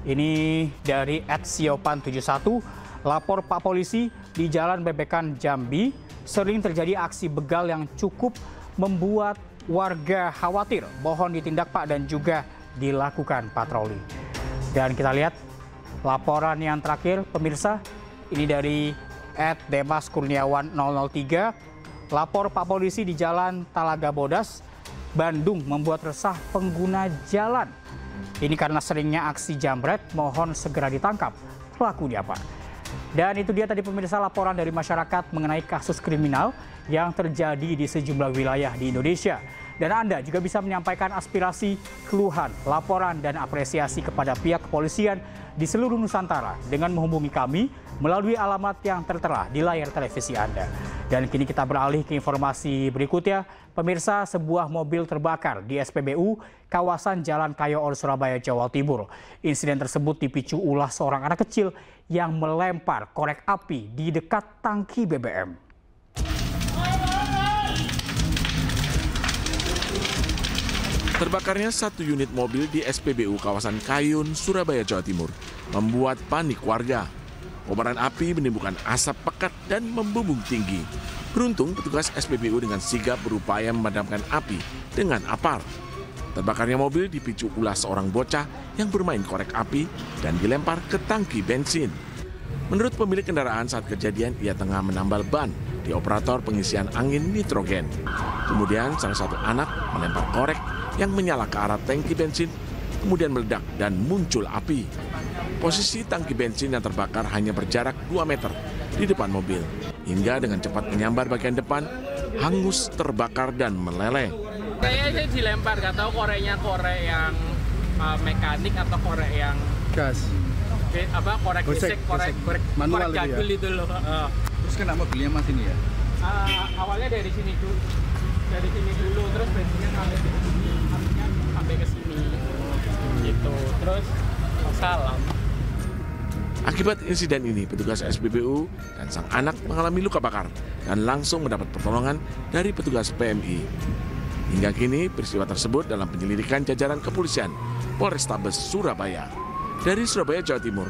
Ini dari @siopan71, lapor Pak Polisi di Jalan Bebekan, Jambi, sering terjadi aksi begal yang cukup membuat warga khawatir. Mohon ditindak Pak dan juga dilakukan patroli. Dan kita lihat laporan yang terakhir, pemirsa. Ini dari @demaskurniawan003, lapor Pak Polisi di Jalan Talaga Bodas, Bandung membuat resah pengguna jalan. Ini karena seringnya aksi jambret, mohon segera ditangkap pelakunya, Pak. Dan itu dia tadi pemirsa laporan dari masyarakat mengenai kasus kriminal yang terjadi di sejumlah wilayah di Indonesia. Dan Anda juga bisa menyampaikan aspirasi, keluhan, laporan, dan apresiasi kepada pihak kepolisian di seluruh Nusantara dengan menghubungi kami melalui alamat yang tertera di layar televisi Anda. Dan kini kita beralih ke informasi berikutnya. Pemirsa, sebuah mobil terbakar di SPBU kawasan Jalan Kayoor, Surabaya, Jawa Timur. Insiden tersebut dipicu ulah seorang anak kecil yang melempar korek api di dekat tangki BBM. Terbakarnya satu unit mobil di SPBU kawasan Kayun, Surabaya, Jawa Timur membuat panik warga. Kobaran api menimbulkan asap pekat dan membumbung tinggi. Beruntung petugas SPBU dengan sigap berupaya memadamkan api dengan apar. Terbakarnya mobil dipicu ulah seorang bocah yang bermain korek api dan dilempar ke tangki bensin. Menurut pemilik kendaraan, saat kejadian ia tengah menambal ban di operator pengisian angin nitrogen. Kemudian salah satu anak melempar korek yang menyala ke arah tangki bensin, kemudian meledak dan muncul api. Posisi tangki bensin yang terbakar hanya berjarak 2 meter di depan mobil, hingga dengan cepat menyambar bagian depan, hangus, terbakar dan meleleh. Kayaknya dilempar, gak tahu koreknya korek yang mekanik atau korek yang gas. Korek listrik, korek manual jadul itu loh. Terus kenapa mobilnya mas ini ya? Awalnya dari sini dulu, terus bensinnya sampai ke sini, gitu. Terus salam. Akibat insiden ini, petugas SPBU dan sang anak mengalami luka bakar dan langsung mendapat pertolongan dari petugas PMI. Hingga kini, peristiwa tersebut dalam penyelidikan jajaran kepolisian Polrestabes Surabaya. Dari Surabaya, Jawa Timur,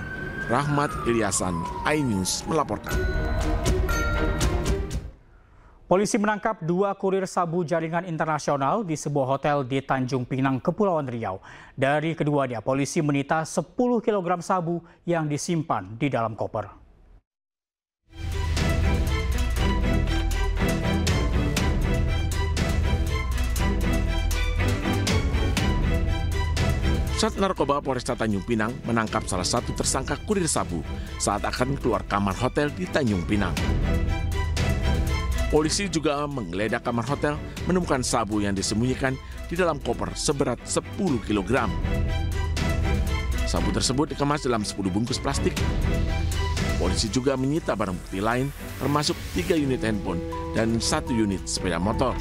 Rahmat Ilyasan, iNews melaporkan. Polisi menangkap 2 kurir sabu jaringan internasional di sebuah hotel di Tanjung Pinang, Kepulauan Riau. Dari keduanya, polisi menyita 10 kg sabu yang disimpan di dalam koper. Sat Narkoba Polresta Tanjung Pinang menangkap salah satu tersangka kurir sabu saat akan keluar kamar hotel di Tanjung Pinang. Polisi juga menggeledah kamar hotel, menemukan sabu yang disembunyikan di dalam koper seberat 10 kg. Sabu tersebut dikemas dalam 10 bungkus plastik. Polisi juga menyita barang bukti lain, termasuk 3 unit handphone dan 1 unit sepeda motor.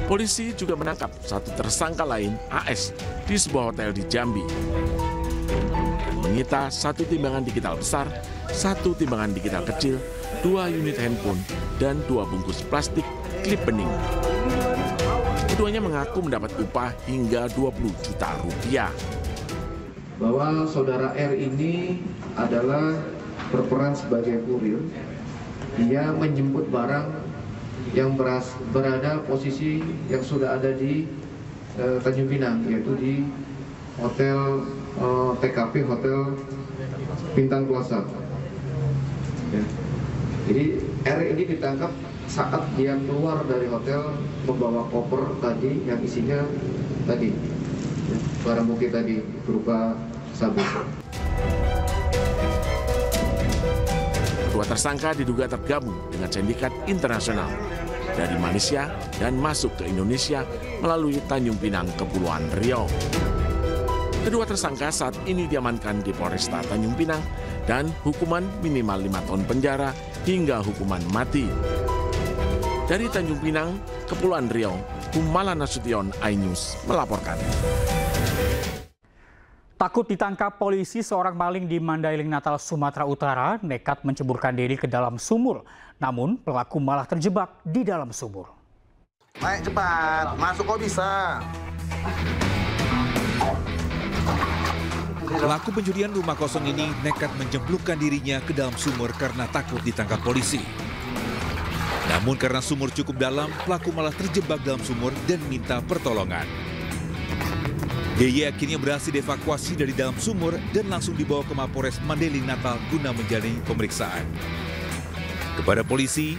Polisi juga menangkap satu tersangka lain, AS, di sebuah hotel di Jambi. Dan menyita 1 timbangan digital besar, 1 timbangan digital kecil, 2 unit handphone, dan 2 bungkus plastik klip bening. Keduanya mengaku mendapat upah hingga 20 juta rupiah. Bahwa saudara R ini adalah berperan sebagai kurir. Dia menjemput barang yang berada posisi yang sudah ada di Tanjung Pinang, yaitu di hotel TKP Hotel Bintang Plaza. Ya. Jadi R ini ditangkap saat dia keluar dari hotel membawa koper tadi yang isinya tadi ya, barang bukti tadi berupa sabu. Kedua tersangka diduga tergabung dengan sindikat internasional dari Malaysia dan masuk ke Indonesia melalui Tanjung Pinang, Kepulauan Riau. Kedua tersangka saat ini diamankan di Polresta Tanjung Pinang dan hukuman minimal 5 tahun penjara hingga hukuman mati. Dari Tanjung Pinang, Kepulauan Riau, Humala Nasution, iNews melaporkan. Takut ditangkap polisi, seorang maling di Mandailing, Natal, Sumatera Utara nekat menceburkan diri ke dalam sumur. Namun pelaku malah terjebak di dalam sumur. Naik cepat, masuk kok bisa. Pelaku pencurian rumah kosong ini nekat menjemplukkan dirinya ke dalam sumur karena takut ditangkap polisi. Namun karena sumur cukup dalam, pelaku malah terjebak dalam sumur dan minta pertolongan. DY akhirnya berhasil dievakuasi dari dalam sumur dan langsung dibawa ke Mapores Mandailing Natal guna menjalani pemeriksaan. Kepada polisi,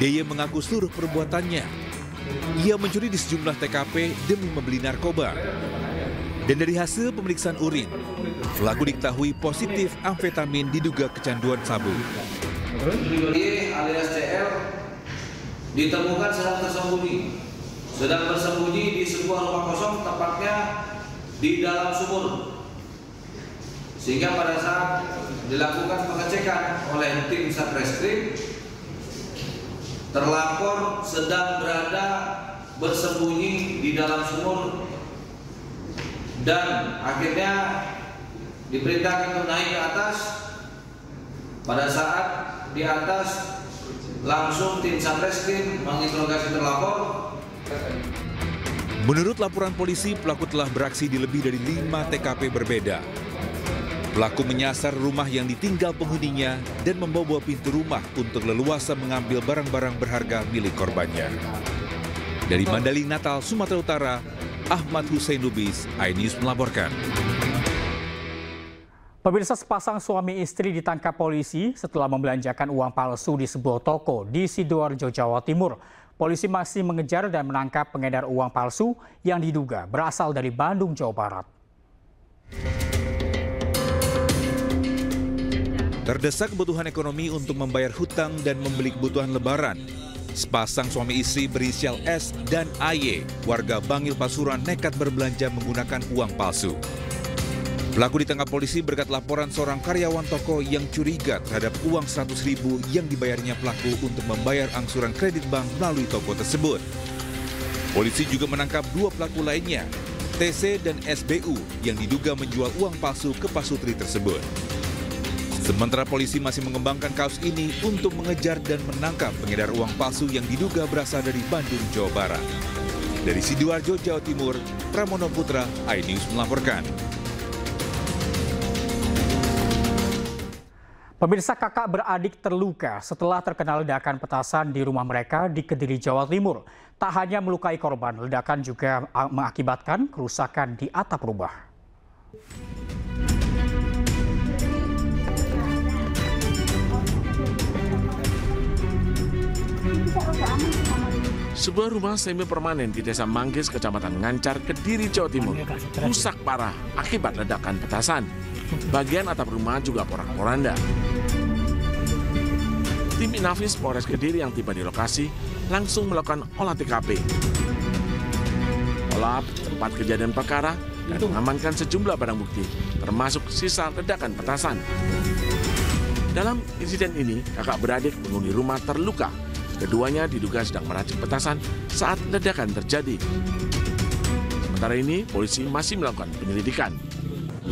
DY mengaku seluruh perbuatannya. Ia mencuri di sejumlah TKP demi membeli narkoba. Dan dari hasil pemeriksaan urin, pelaku diketahui positif amfetamin diduga kecanduan sabu. Y alias CL ditemukan sedang bersembunyi di sebuah rumah kosong, tepatnya di dalam sumur. Sehingga pada saat dilakukan pengecekan oleh tim Satreskrim, terlapor sedang berada bersembunyi di dalam sumur dan akhirnya diperintahkan untuk naik ke atas. Pada saat di atas langsung tim Satreskrim menginterogasi terlapor. Menurut laporan polisi, pelaku telah beraksi di lebih dari 5 TKP berbeda. Pelaku menyasar rumah yang ditinggal penghuninya dan membawa pintu rumah untuk leluasa mengambil barang-barang berharga milik korbannya. Dari Mandailing Natal, Sumatera Utara, Ahmad Hussein Lubis, iNews melaporkan. Pemirsa, sepasang suami istri ditangkap polisi setelah membelanjakan uang palsu di sebuah toko di Sidoarjo, Jawa Timur. Polisi masih mengejar dan menangkap pengedar uang palsu yang diduga berasal dari Bandung, Jawa Barat. Terdesak kebutuhan ekonomi untuk membayar hutang dan membeli kebutuhan lebaran. Sepasang suami istri berinisial S dan AY, warga Bangil Pasuruan, nekat berbelanja menggunakan uang palsu. Pelaku ditangkap polisi berkat laporan seorang karyawan toko yang curiga terhadap uang 100.000 yang dibayarnya pelaku untuk membayar angsuran kredit bank melalui toko tersebut. Polisi juga menangkap 2 pelaku lainnya, TC dan SBU, yang diduga menjual uang palsu ke pasutri tersebut. Sementara polisi masih mengembangkan kasus ini untuk mengejar dan menangkap pengedar uang palsu yang diduga berasal dari Bandung, Jawa Barat. Dari Sidoarjo, Jawa Timur, Pramono Putra, iNews melaporkan. Pemirsa, kakak beradik terluka setelah terkena ledakan petasan di rumah mereka di Kediri, Jawa Timur. Tak hanya melukai korban, ledakan juga mengakibatkan kerusakan di atap rumah. Sebuah rumah semi permanen di Desa Manggis, Kecamatan Ngancar, Kediri, Jawa Timur, rusak parah akibat ledakan petasan. Bagian atap rumah juga porak-poranda. Tim Inafis Polres Kediri yang tiba di lokasi langsung melakukan olah TKP, olah tempat kejadian perkara, dan mengamankan sejumlah barang bukti, termasuk sisa ledakan petasan. Dalam insiden ini, kakak beradik penghuni rumah terluka. Keduanya diduga sedang meracik petasan saat ledakan terjadi. Sementara ini, polisi masih melakukan penyelidikan.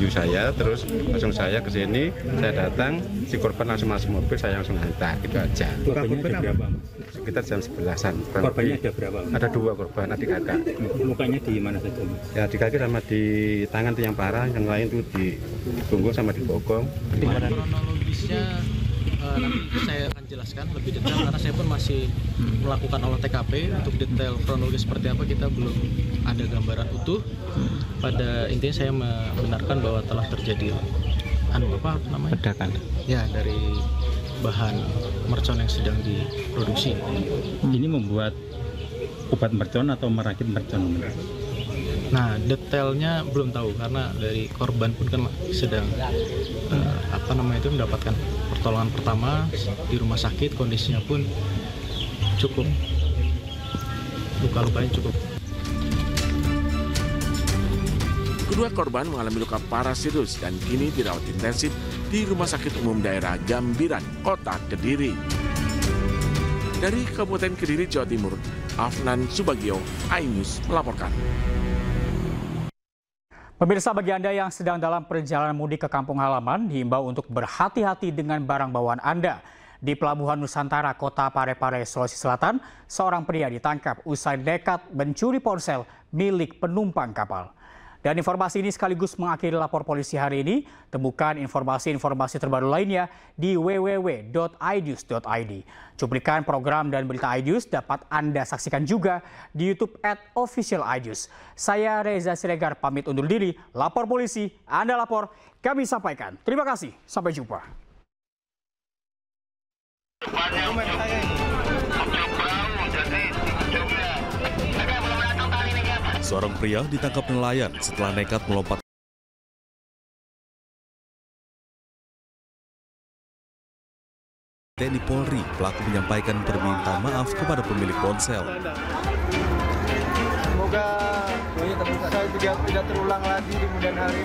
Saya terus langsung saya ke sini, saya datang, si korban langsung masuk mobil, saya langsung hantar, gitu aja. Korbannya ada berapa? Sekitar jam 11-an. Korbannya ada berapa? Ada 2 korban, adik kakak. Mukanya di mana saja? Ya di kaki sama di tangan itu yang parah, yang lain tuh di punggung sama di bokong. Kronologisnya nanti saya akan jelaskan lebih detail karena saya pun masih melakukan olah TKP. Untuk detail kronologis seperti apa kita belum ada gambaran utuh. Pada intinya saya membenarkan bahwa telah terjadi ledakan. Ya, dari bahan mercon yang sedang diproduksi. Ini membuat obat mercon atau merakit mercon? Nah, detailnya belum tahu karena dari korban pun kan sedang mendapatkan pertolongan pertama di rumah sakit, kondisinya pun cukup, luka-lukanya cukup. Kedua korban mengalami luka parah serius dan kini dirawat intensif di Rumah Sakit Umum Daerah Gambiran, Kota Kediri. Dari Kabupaten Kediri, Jawa Timur, Afnan Subagio, iNews melaporkan. Pemirsa, bagi Anda yang sedang dalam perjalanan mudik ke kampung halaman, diimbau untuk berhati-hati dengan barang bawaan Anda. Di Pelabuhan Nusantara, Kota Parepare, Sulawesi Selatan, seorang pria ditangkap usai nekat mencuri ponsel milik penumpang kapal. Dan informasi ini sekaligus mengakhiri lapor polisi hari ini. Temukan informasi-informasi terbaru lainnya di www.inews.id. Cuplikan program dan berita iNews dapat Anda saksikan juga di YouTube @officialinews. Saya Reza Siregar pamit undur diri. Lapor polisi, Anda lapor, kami sampaikan. Terima kasih, sampai jumpa. Seorang pria ditangkap nelayan setelah nekat melompat TNI Polri. Pelaku menyampaikan permintaan maaf kepada pemilik ponsel. Semoga tidak terulang lagi di kemudian hari.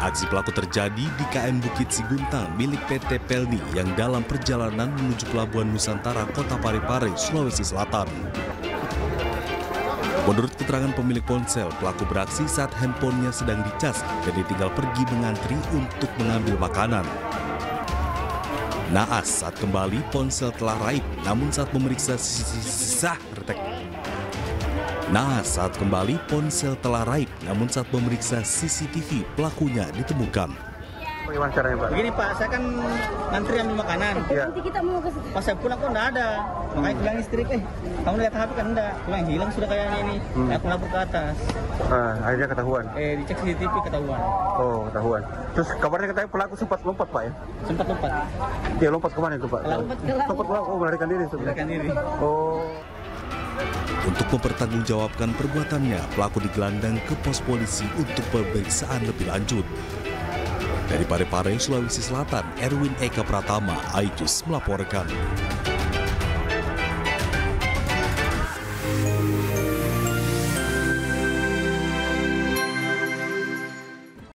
Aksi pelaku terjadi di KM Bukit Siguntang milik PT Pelni yang dalam perjalanan menuju Pelabuhan Nusantara, Kota Parepare, Sulawesi Selatan. Menurut keterangan pemilik ponsel, pelaku beraksi saat handphonenya sedang dicas dan ditinggal pergi mengantri untuk mengambil makanan. Naas saat kembali ponsel telah raib, namun saat memeriksa CCTV pelakunya ditemukan. Bagaimana caranya, Pak? Begini, Pak, saya kan ngantri ambil makanan. Ya. Nanti kita mau ke situ. Pas saya pulang kok enggak ada. Makanya bilang istri, kamu lihat HP kan enggak? Pulang hilang sudah kayaknya ini. Aku lapor ke atas. Akhirnya ketahuan. Dicek CCTV ketahuan. Oh, ketahuan. Terus kabarnya katanya pelaku sempat lompat, Pak ya? Sempat lompat. Dia lompat kemana itu, Pak? Lompat pulang. Oh, melarikan diri. Melarikan diri. Oh. Untuk mempertanggungjawabkan perbuatannya, pelaku digelandang ke pos polisi untuk pemeriksaan lebih lanjut. Dari Parepare, Sulawesi Selatan, Erwin Eka Pratama, iNews melaporkan.